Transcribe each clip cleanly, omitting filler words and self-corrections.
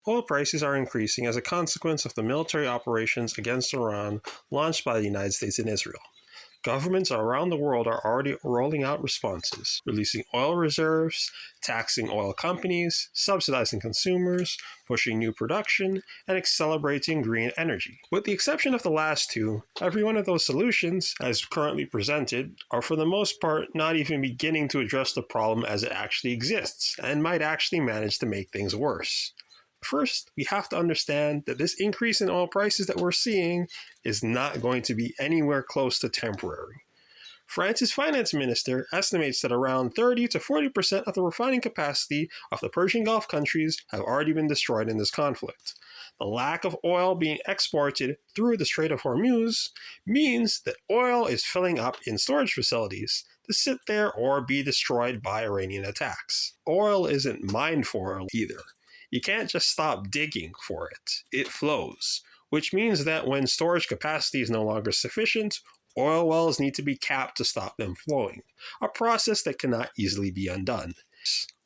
Oil prices are increasing as a consequence of the military operations against Iran launched by the United States and Israel. Governments around the world are already rolling out responses, releasing oil reserves, taxing oil companies, subsidizing consumers, pushing new production, and accelerating green energy. With the exception of the last two, every one of those solutions, as currently presented, are for the most part not even beginning to address the problem as it actually exists, and might actually manage to make things worse. First, we have to understand that this increase in oil prices that we're seeing is not going to be anywhere close to temporary. France's finance minister estimates that around 30 to 40% of the refining capacity of the Persian Gulf countries have already been destroyed in this conflict. The lack of oil being exported through the Strait of Hormuz means that oil is filling up in storage facilities to sit there or be destroyed by Iranian attacks. Oil isn't mined for either. You can't just stop digging for it. It flows, which means that when storage capacity is no longer sufficient, oil wells need to be capped to stop them flowing, a process that cannot easily be undone.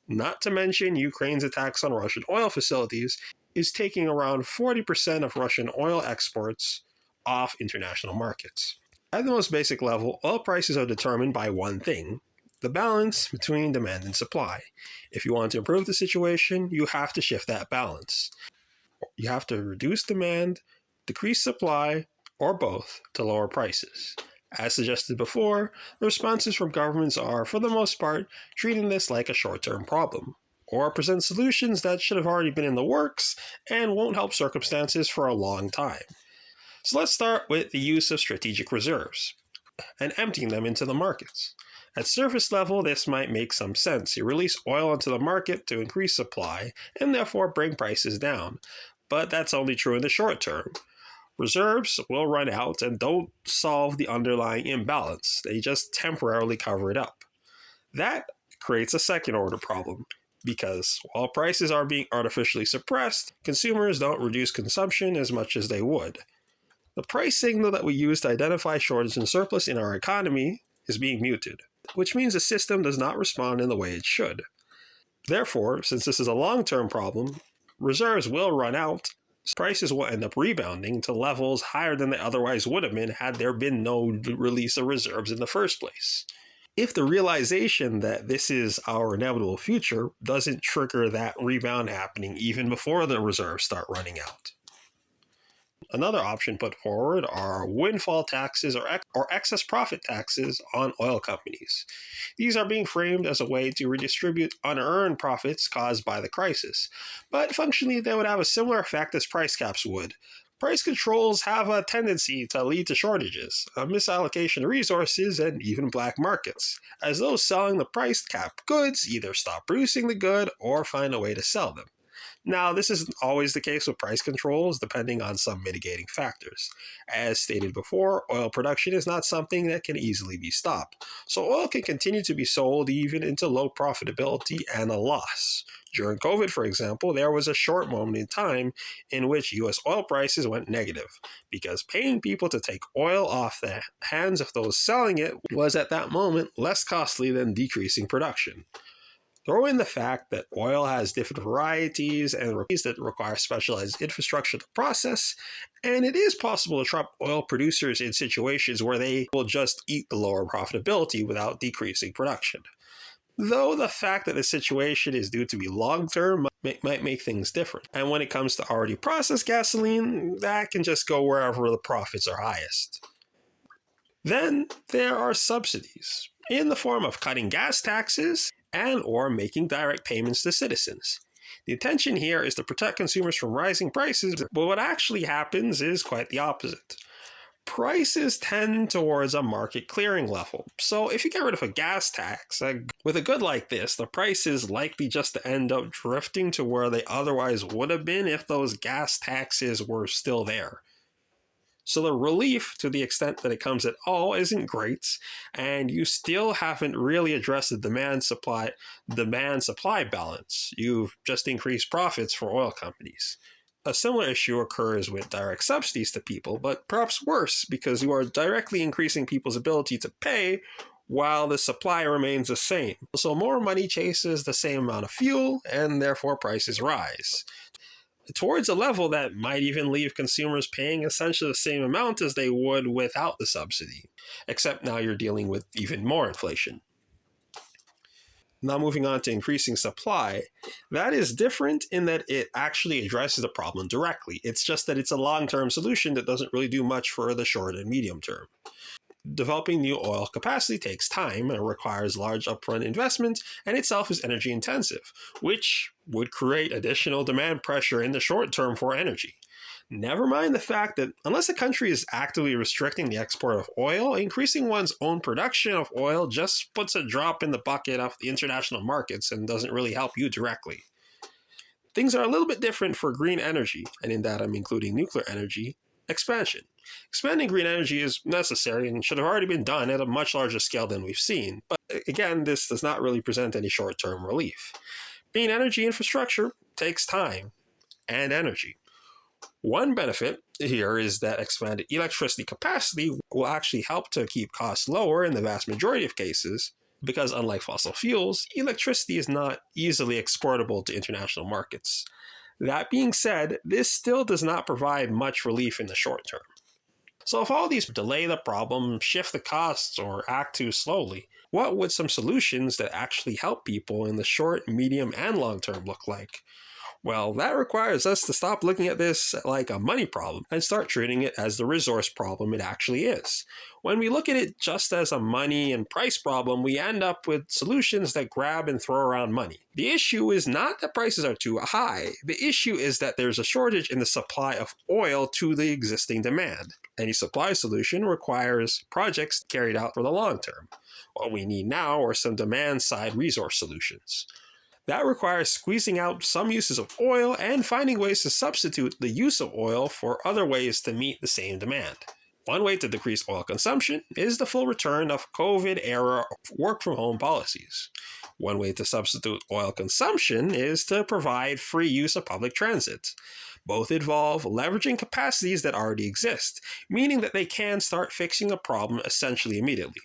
Not to mention, Ukraine's attacks on Russian oil facilities is taking around 40% of Russian oil exports off international markets. At the most basic level, oil prices are determined by one thing: the balance between demand and supply. If you want to improve the situation, you have to shift that balance. You have to reduce demand, decrease supply, or both to lower prices. As suggested before, the responses from governments are, for the most part, treating this like a short-term problem, or present solutions that should have already been in the works and won't help circumstances for a long time. So let's start with the use of strategic reserves and emptying them into the markets. At surface level, this might make some sense. You release oil into the market to increase supply and therefore bring prices down. But that's only true in the short term. Reserves will run out and don't solve the underlying imbalance. They just temporarily cover it up. That creates a second order problem, because while prices are being artificially suppressed, consumers don't reduce consumption as much as they would. The price signal that we use to identify shortage and surplus in our economy is being muted, which means the system does not respond in the way it should. Therefore, since this is a long-term problem, reserves will run out. Prices will end up rebounding to levels higher than they otherwise would have been had there been no release of reserves in the first place. If the realization that this is our inevitable future doesn't trigger that rebound happening even before the reserves start running out. Another option put forward are windfall taxes or excess profit taxes on oil companies. These are being framed as a way to redistribute unearned profits caused by the crisis, but functionally they would have a similar effect as price caps would. Price controls have a tendency to lead to shortages, a misallocation of resources, and even black markets, as those selling the price cap goods either stop producing the good or find a way to sell them. Now, this isn't always the case with price controls, depending on some mitigating factors. As stated before, oil production is not something that can easily be stopped, so oil can continue to be sold even into low profitability and a loss. During COVID, for example, there was a short moment in time in which US oil prices went negative, because paying people to take oil off the hands of those selling it was at that moment less costly than decreasing production. Throw in the fact that oil has different varieties and that require specialized infrastructure to process, and it is possible to trap oil producers in situations where they will just eat the lower profitability without decreasing production. Though the fact that the situation is due to be long-term might make things different. And when it comes to already processed gasoline, that can just go wherever the profits are highest. Then there are subsidies, in the form of cutting gas taxes and or making direct payments to citizens. The intention here is to protect consumers from rising prices, but what actually happens is quite the opposite. Prices tend towards a market clearing level, so if you get rid of a gas tax, with a good like this, the price is likely just to end up drifting to where they otherwise would have been if those gas taxes were still there. So the relief, to the extent that it comes at all, isn't great, and you still haven't really addressed the demand-supply balance. You've just increased profits for oil companies. A similar issue occurs with direct subsidies to people, but perhaps worse, because you are directly increasing people's ability to pay while the supply remains the same. So more money chases the same amount of fuel, and therefore prices rise. towards a level that might even leave consumers paying essentially the same amount as they would without the subsidy, except now you're dealing with even more inflation. Now moving on to increasing supply, that is different in that it actually addresses the problem directly. It's just that it's a long-term solution that doesn't really do much for the short and medium term. Developing new oil capacity takes time and requires large upfront investment, and itself is energy intensive, which would create additional demand pressure in the short term for energy. Never mind the fact that unless a country is actively restricting the export of oil, increasing one's own production of oil just puts a drop in the bucket of the international markets and doesn't really help you directly. Things are a little bit different for green energy, and in that I'm including nuclear energy, expansion. Expanding green energy is necessary and should have already been done at a much larger scale than we've seen, but again, this does not really present any short-term relief. Green energy infrastructure takes time and energy. One benefit here is that expanded electricity capacity will actually help to keep costs lower in the vast majority of cases, because unlike fossil fuels, electricity is not easily exportable to international markets. That being said, this still does not provide much relief in the short term. So if all these delay the problem, shift the costs, or act too slowly, what would some solutions that actually help people in the short, medium, and long term look like? Well, that requires us to stop looking at this like a money problem and start treating it as the resource problem it actually is. When we look at it just as a money and price problem, we end up with solutions that grab and throw around money. The issue is not that prices are too high. The issue is that there's a shortage in the supply of oil to the existing demand. Any supply solution requires projects carried out for the long term. What we need now are some demand-side resource solutions. That requires squeezing out some uses of oil and finding ways to substitute the use of oil for other ways to meet the same demand. One way to decrease oil consumption is the full return of COVID-era work-from-home policies. One way to substitute oil consumption is to provide free use of public transit. Both involve leveraging capacities that already exist, meaning that they can start fixing a problem essentially immediately.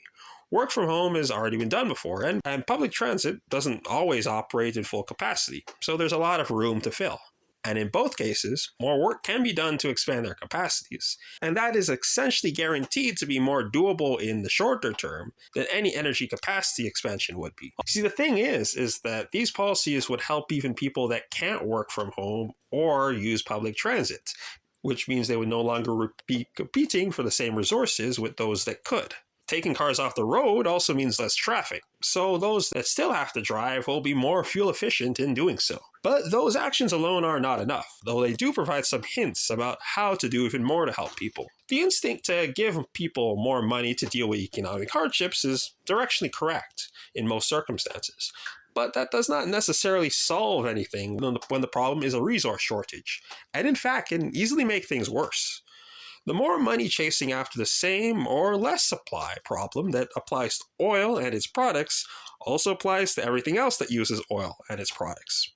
Work from home has already been done before, and public transit doesn't always operate in full capacity, so there's a lot of room to fill. And in both cases, more work can be done to expand their capacities, and that is essentially guaranteed to be more doable in the shorter term than any energy capacity expansion would be. See, the thing is that these policies would help even people that can't work from home or use public transit, which means they would no longer be competing for the same resources with those that could. Taking cars off the road also means less traffic, so those that still have to drive will be more fuel efficient in doing so. But those actions alone are not enough, though they do provide some hints about how to do even more to help people. The instinct to give people more money to deal with economic hardships is directionally correct in most circumstances, but that does not necessarily solve anything when the problem is a resource shortage, and in fact can easily make things worse. The more money chasing after the same or less supply problem that applies to oil and its products also applies to everything else that uses oil and its products.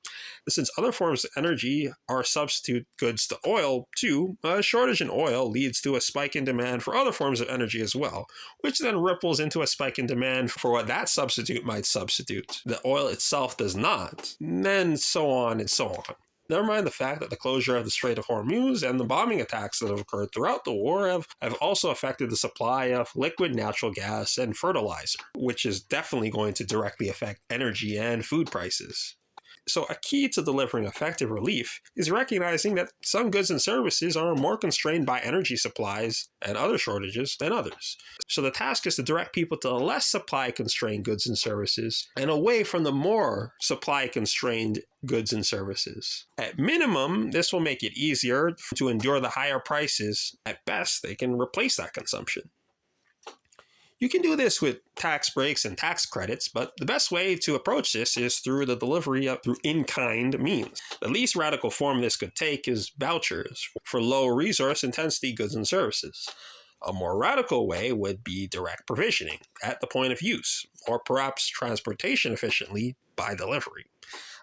Since other forms of energy are substitute goods to oil too, a shortage in oil leads to a spike in demand for other forms of energy as well, which then ripples into a spike in demand for what that substitute might substitute. The oil itself does not, and then so on and so on. Never mind the fact that the closure of the Strait of Hormuz and the bombing attacks that have occurred throughout the war have also affected the supply of liquid natural gas and fertilizer, which is definitely going to directly affect energy and food prices. So a key to delivering effective relief is recognizing that some goods and services are more constrained by energy supplies and other shortages than others. So the task is to direct people to less supply-constrained goods and services and away from the more supply-constrained goods and services. At minimum, this will make it easier to endure the higher prices. At best, they can replace that consumption. You can do this with tax breaks and tax credits, but the best way to approach this is through the delivery through in-kind means. The least radical form this could take is vouchers for low resource intensity goods and services. A more radical way would be direct provisioning at the point of use, or perhaps transportation efficiently by delivery.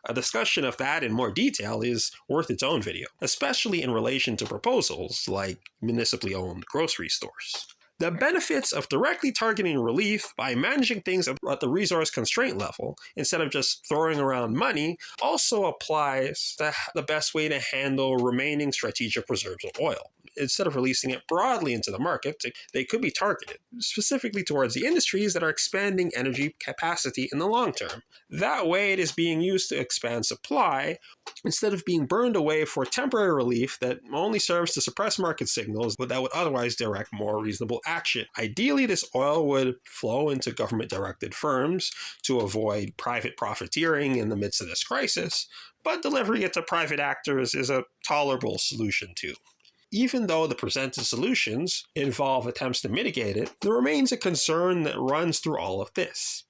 A discussion of that in more detail is worth its own video, especially in relation to proposals like municipally owned grocery stores. The benefits of directly targeting relief by managing things at the resource constraint level, instead of just throwing around money, also applies to the best way to handle remaining strategic reserves of oil. Instead of releasing it broadly into the market, they could be targeted, specifically towards the industries that are expanding energy capacity in the long term. That way, it is being used to expand supply, instead of being burned away for temporary relief that only serves to suppress market signals that would otherwise direct more reasonable action. Ideally, this oil would flow into government-directed firms to avoid private profiteering in the midst of this crisis, but delivering it to private actors is a tolerable solution too. Even though the presented solutions involve attempts to mitigate it, there remains a concern that runs through all of this.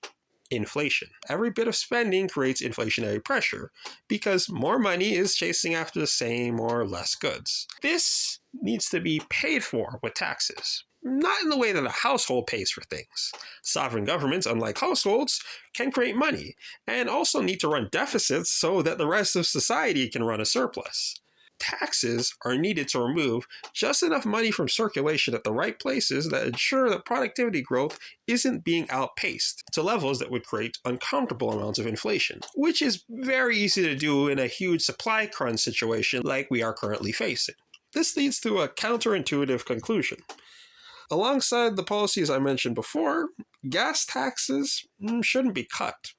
Inflation. Every bit of spending creates inflationary pressure because more money is chasing after the same or less goods. This needs to be paid for with taxes. Not in the way that a household pays for things. Sovereign governments, unlike households, can create money and also need to run deficits so that the rest of society can run a surplus. Taxes are needed to remove just enough money from circulation at the right places that ensure that productivity growth isn't being outpaced to levels that would create uncomfortable amounts of inflation, which is very easy to do in a huge supply crunch situation like we are currently facing. This leads to a counterintuitive conclusion. Alongside the policies I mentioned before, gas taxes shouldn't be cut.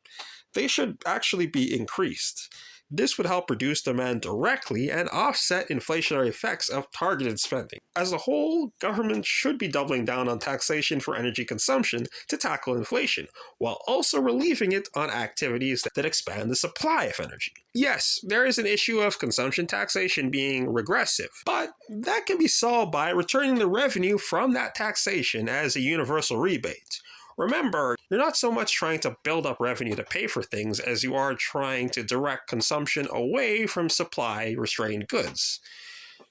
They should actually be increased. This would help reduce demand directly and offset inflationary effects of targeted spending. As a whole, governments should be doubling down on taxation for energy consumption to tackle inflation, while also relieving it on activities that expand the supply of energy. Yes, there is an issue of consumption taxation being regressive, but that can be solved by returning the revenue from that taxation as a universal rebate. Remember, you're not so much trying to build up revenue to pay for things as you are trying to direct consumption away from supply-restrained goods.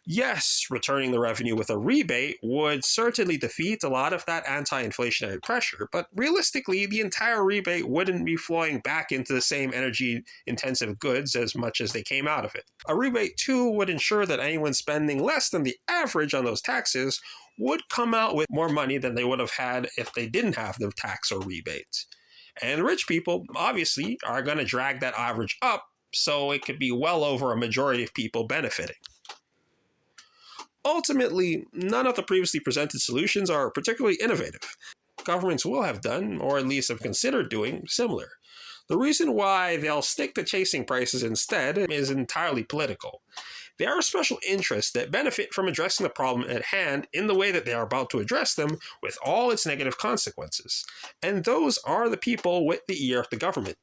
Yes, returning the revenue with a rebate would certainly defeat a lot of that anti-inflationary pressure, but realistically, the entire rebate wouldn't be flowing back into the same energy-intensive goods as much as they came out of it. A rebate, too, would ensure that anyone spending less than the average on those taxes would come out with more money than they would have had if they didn't have the tax or rebate. And rich people, obviously, are going to drag that average up, so it could be well over a majority of people benefiting. Ultimately, none of the previously presented solutions are particularly innovative. Governments will have done, or at least have considered doing, similar. The reason why they'll stick to chasing prices instead is entirely political. There are special interests that benefit from addressing the problem at hand in the way that they are about to address them with all its negative consequences. And those are the people with the ear of the government.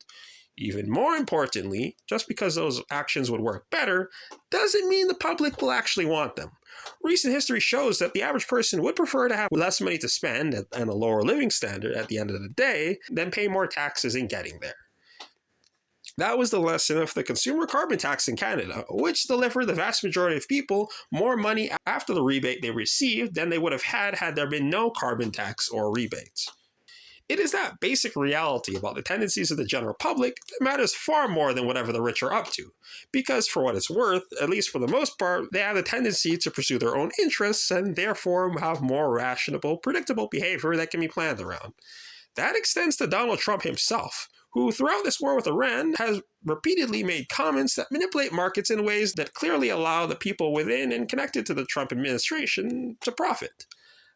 Even more importantly, just because those actions would work better, doesn't mean the public will actually want them. Recent history shows that the average person would prefer to have less money to spend and a lower living standard at the end of the day than pay more taxes in getting there. That was the lesson of the consumer carbon tax in Canada, which delivered the vast majority of people more money after the rebate they received than they would have had there been no carbon tax or rebates. It is that basic reality about the tendencies of the general public that matters far more than whatever the rich are up to, because for what it's worth, at least for the most part, they have a tendency to pursue their own interests and therefore have more rational, predictable behavior that can be planned around. That extends to Donald Trump himself, who throughout this war with Iran has repeatedly made comments that manipulate markets in ways that clearly allow the people within and connected to the Trump administration to profit.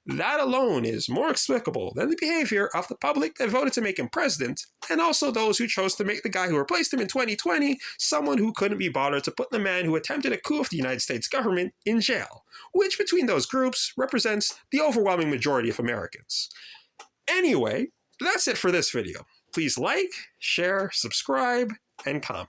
That alone is more explicable than the behavior of the public that voted to make him president, and also those who chose to make the guy who replaced him in 2020 someone who couldn't be bothered to put the man who attempted a coup of the United States government in jail, which between those groups represents the overwhelming majority of Americans. Anyway, that's it for this video. Please like, share, subscribe, and comment.